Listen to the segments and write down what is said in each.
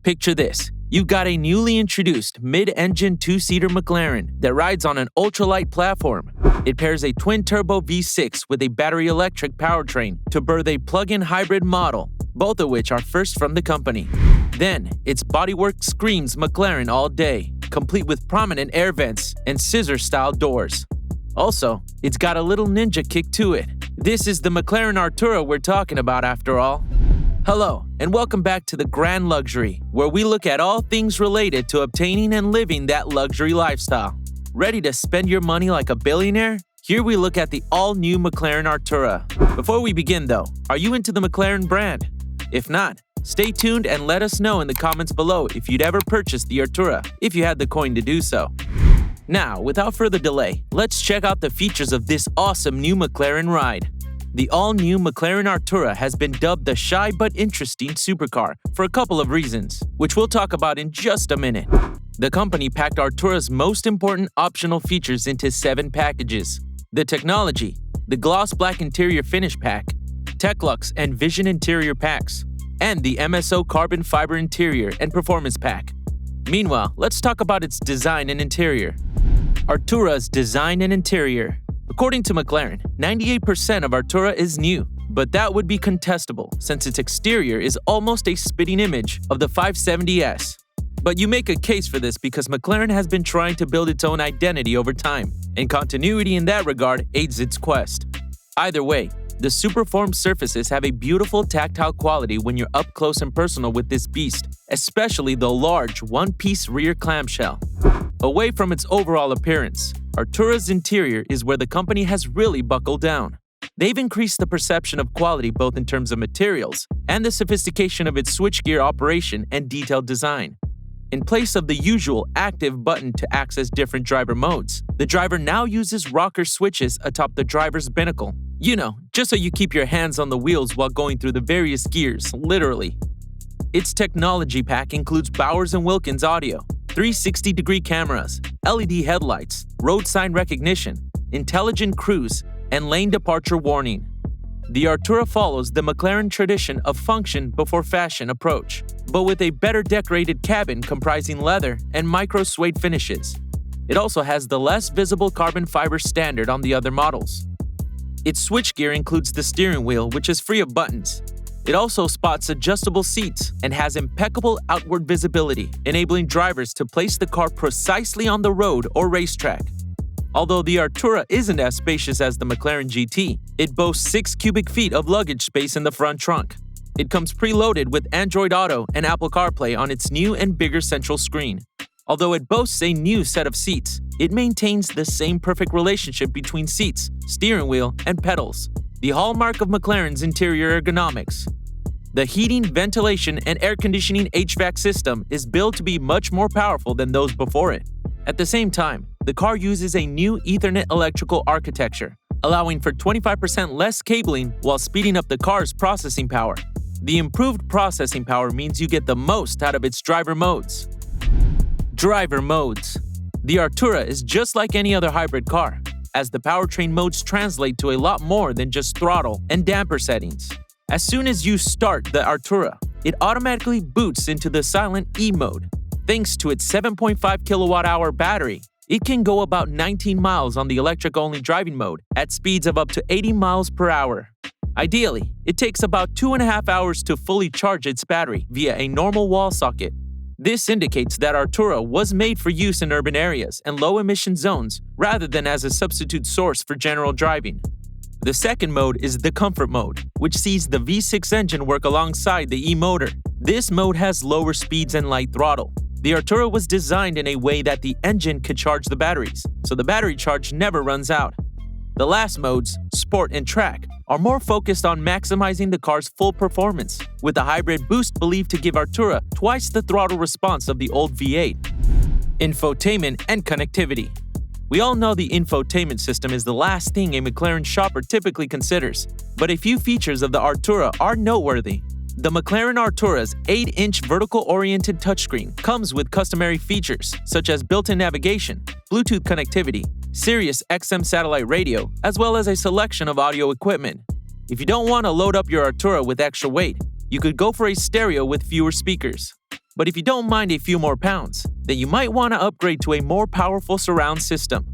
Picture this. You've got a newly introduced mid-engine two-seater McLaren that rides on an ultralight platform. It pairs a twin-turbo V6 with a battery electric powertrain to birth a plug-in hybrid model, both of which are first from the company. Then, its bodywork screams McLaren all day, complete with prominent air vents and scissor-style doors. Also, it's got a little ninja kick to it. This is the McLaren Artura we're talking about after all. Hello, and welcome back to the Grand Luxury, where we look at all things related to obtaining and living that luxury lifestyle. Ready to spend your money like a billionaire? Here we look at the all-new McLaren Artura. Before we begin though, are you into the McLaren brand? If not, stay tuned and let us know in the comments below if you'd ever purchased the Artura, if you had the coin to do so. Now, without further delay, let's check out the features of this awesome new McLaren ride. The all-new McLaren Artura has been dubbed the shy but interesting supercar for a couple of reasons, which we'll talk about in just a minute. The company packed Artura's most important optional features into 7 packages: the technology, the gloss black interior finish pack, Techlux and Vision interior packs, and the MSO carbon fiber interior and performance pack. Meanwhile, let's talk about its design and interior. ARTURA'S design and interior. According to McLaren, 98% of Artura is new, but that would be contestable since its exterior is almost a spitting image of the 570S. But you make a case for this because McLaren has been trying to build its own identity over time, and continuity in that regard aids its quest. Either way, the superformed surfaces have a beautiful tactile quality when you're up close and personal with this beast, especially the large one-piece rear clamshell. Away from its overall appearance, Artura's interior is where the company has really buckled down. They've increased the perception of quality both in terms of materials and the sophistication of its switchgear operation and detailed design. In place of the usual active button to access different driver modes, the driver now uses rocker switches atop the driver's binnacle. You know, just so you keep your hands on the wheels while going through the various gears, literally. Its technology pack includes Bowers & Wilkins audio, 360-degree cameras, LED headlights, road sign recognition, intelligent cruise, and lane departure warning. The Artura follows the McLaren tradition of function before fashion approach, but with a better decorated cabin comprising leather and micro-suede finishes. It also has the less visible carbon fiber standard on the other models. Its switchgear includes the steering wheel, which is free of buttons. It also spots adjustable seats and has impeccable outward visibility, enabling drivers to place the car precisely on the road or racetrack. Although the Artura isn't as spacious as the McLaren GT, it boasts 6 cubic feet of luggage space in the front trunk. It comes preloaded with Android Auto and Apple CarPlay on its new and bigger central screen. Although it boasts a new set of seats, it maintains the same perfect relationship between seats, steering wheel, and pedals, the hallmark of McLaren's interior ergonomics. The heating, ventilation, and air conditioning HVAC system is built to be much more powerful than those before it. At the same time, the car uses a new Ethernet electrical architecture, allowing for 25% less cabling while speeding up the car's processing power. The improved processing power means you get the most out of its driver modes. Driver modes. The Artura is just like any other hybrid car, as the powertrain modes translate to a lot more than just throttle and damper settings. As soon as you start the Artura, it automatically boots into the silent E mode. Thanks to its 7.5 kWh battery, it can go about 19 miles on the electric-only driving mode at speeds of up to 80 miles per hour. Ideally, it takes about 2.5 hours to fully charge its battery via a normal wall socket. This indicates that Artura was made for use in urban areas and low-emission zones rather than as a substitute source for general driving. The second mode is the comfort mode, which sees the V6 engine work alongside the E-motor. This mode has lower speeds and light throttle. The Artura was designed in a way that the engine could charge the batteries, so the battery charge never runs out. The last modes, Sport and Track, are more focused on maximizing the car's full performance, with a hybrid boost believed to give Artura twice the throttle response of the old V8. Infotainment and connectivity. We all know the infotainment system is the last thing a McLaren shopper typically considers, but a few features of the Artura are noteworthy. The McLaren Artura's 8-inch vertical-oriented touchscreen comes with customary features such as built-in navigation, Bluetooth connectivity, Sirius XM satellite radio, as well as a selection of audio equipment. If you don't want to load up your Artura with extra weight, you could go for a stereo with fewer speakers. But if you don't mind a few more pounds, then you might want to upgrade to a more powerful surround system.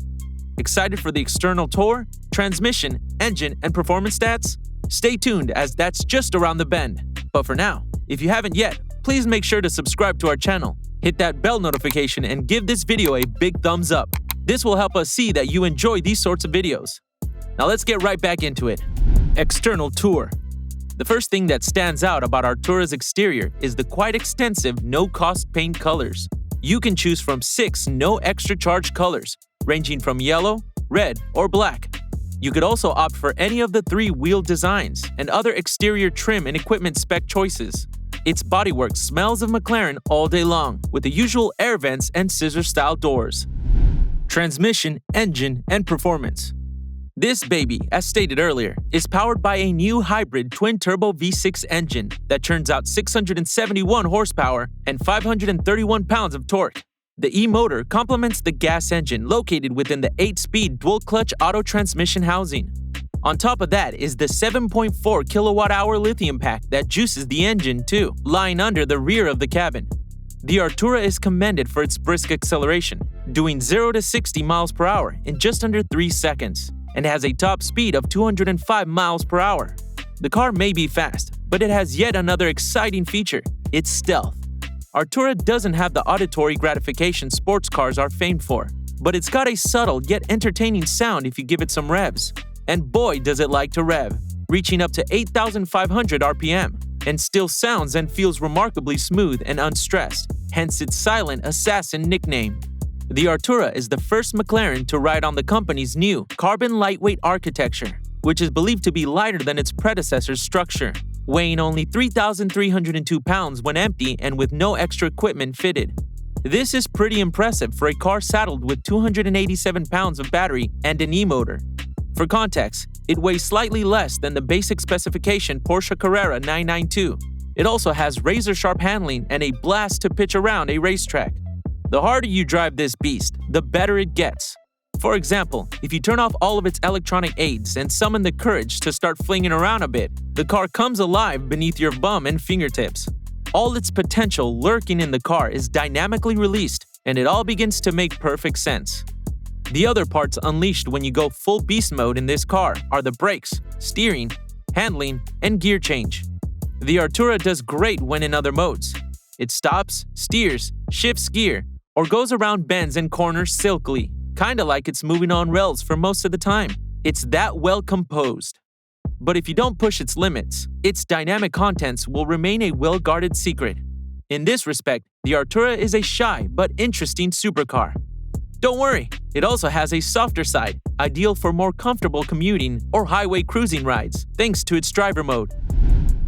Excited for the external tour, transmission, engine, and performance stats? Stay tuned, as that's just around the bend. But for now, if you haven't yet, please make sure to subscribe to our channel, hit that bell notification, and give this video a big thumbs up. This will help us see that you enjoy these sorts of videos. Now let's get right back into it. External tour. The first thing that stands out about Artura's exterior is the quite extensive no-cost paint colors. You can choose from 6 no extra charge colors, ranging from yellow, red, or black. You could also opt for any of the 3 wheel designs and other exterior trim and equipment spec choices. Its bodywork smells of McLaren all day long, with the usual air vents and scissor-style doors. Transmission, engine, and performance. This baby, as stated earlier, is powered by a new hybrid twin-turbo V6 engine that churns out 671 horsepower and 531 pounds of torque. The e-motor complements the gas engine located within the 8-speed dual-clutch auto transmission housing. On top of that is the 7.4 kilowatt-hour lithium pack that juices the engine too, lying under the rear of the cabin. The Artura is commended for its brisk acceleration, doing 0 to 60 miles per hour in just under 3 seconds, and has a top speed of 205 miles per hour. The car may be fast, but it has yet another exciting feature: its stealth. Artura doesn't have the auditory gratification sports cars are famed for, but it's got a subtle yet entertaining sound if you give it some revs. And boy does it like to rev, reaching up to 8,500 RPM, and still sounds and feels remarkably smooth and unstressed, hence its silent assassin nickname. The Artura is the first McLaren to ride on the company's new carbon lightweight architecture, which is believed to be lighter than its predecessor's structure, weighing only 3,302 pounds when empty and with no extra equipment fitted. This is pretty impressive for a car saddled with 287 pounds of battery and an e-motor. For context, it weighs slightly less than the basic specification Porsche Carrera 992. It also has razor-sharp handling and a blast to pitch around a racetrack. The harder you drive this beast, the better it gets. For example, if you turn off all of its electronic aids and summon the courage to start flinging around a bit, the car comes alive beneath your bum and fingertips. All its potential lurking in the car is dynamically released, and it all begins to make perfect sense. The other parts unleashed when you go full beast mode in this car are the brakes, steering, handling, and gear change. The Artura does great when in other modes. It stops, steers, shifts gear, or goes around bends and corners silkily, kinda like it's moving on rails for most of the time. It's that well composed. But if you don't push its limits, its dynamic contents will remain a well-guarded secret. In this respect, the Artura is a shy but interesting supercar. Don't worry, it also has a softer side, ideal for more comfortable commuting or highway cruising rides, thanks to its driver mode.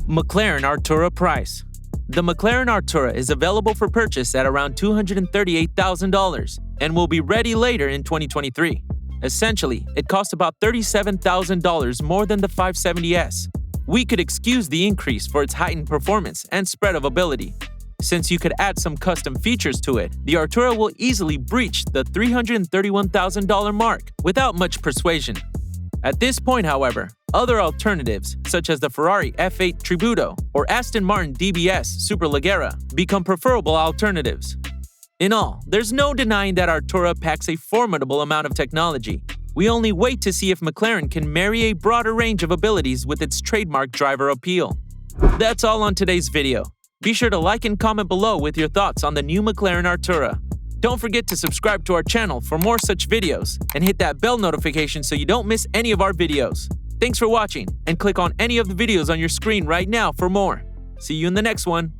McLaren Artura price. The McLaren Artura is available for purchase at around $238,000 and will be ready later in 2023. Essentially, it costs about $37,000 more than the 570S. We could excuse the increase for its heightened performance and spread of ability. Since you could add some custom features to it, the Artura will easily breach the $331,000 mark without much persuasion. At this point, however, other alternatives, such as the Ferrari F8 Tributo or Aston Martin DBS Superleggera, become preferable alternatives. In all, there's no denying that Artura packs a formidable amount of technology. We only wait to see if McLaren can marry a broader range of abilities with its trademark driver appeal. That's all on today's video. Be sure to like and comment below with your thoughts on the new McLaren Artura. Don't forget to subscribe to our channel for more such videos and hit that bell notification so you don't miss any of our videos. Thanks for watching, and click on any of the videos on your screen right now for more. See you in the next one.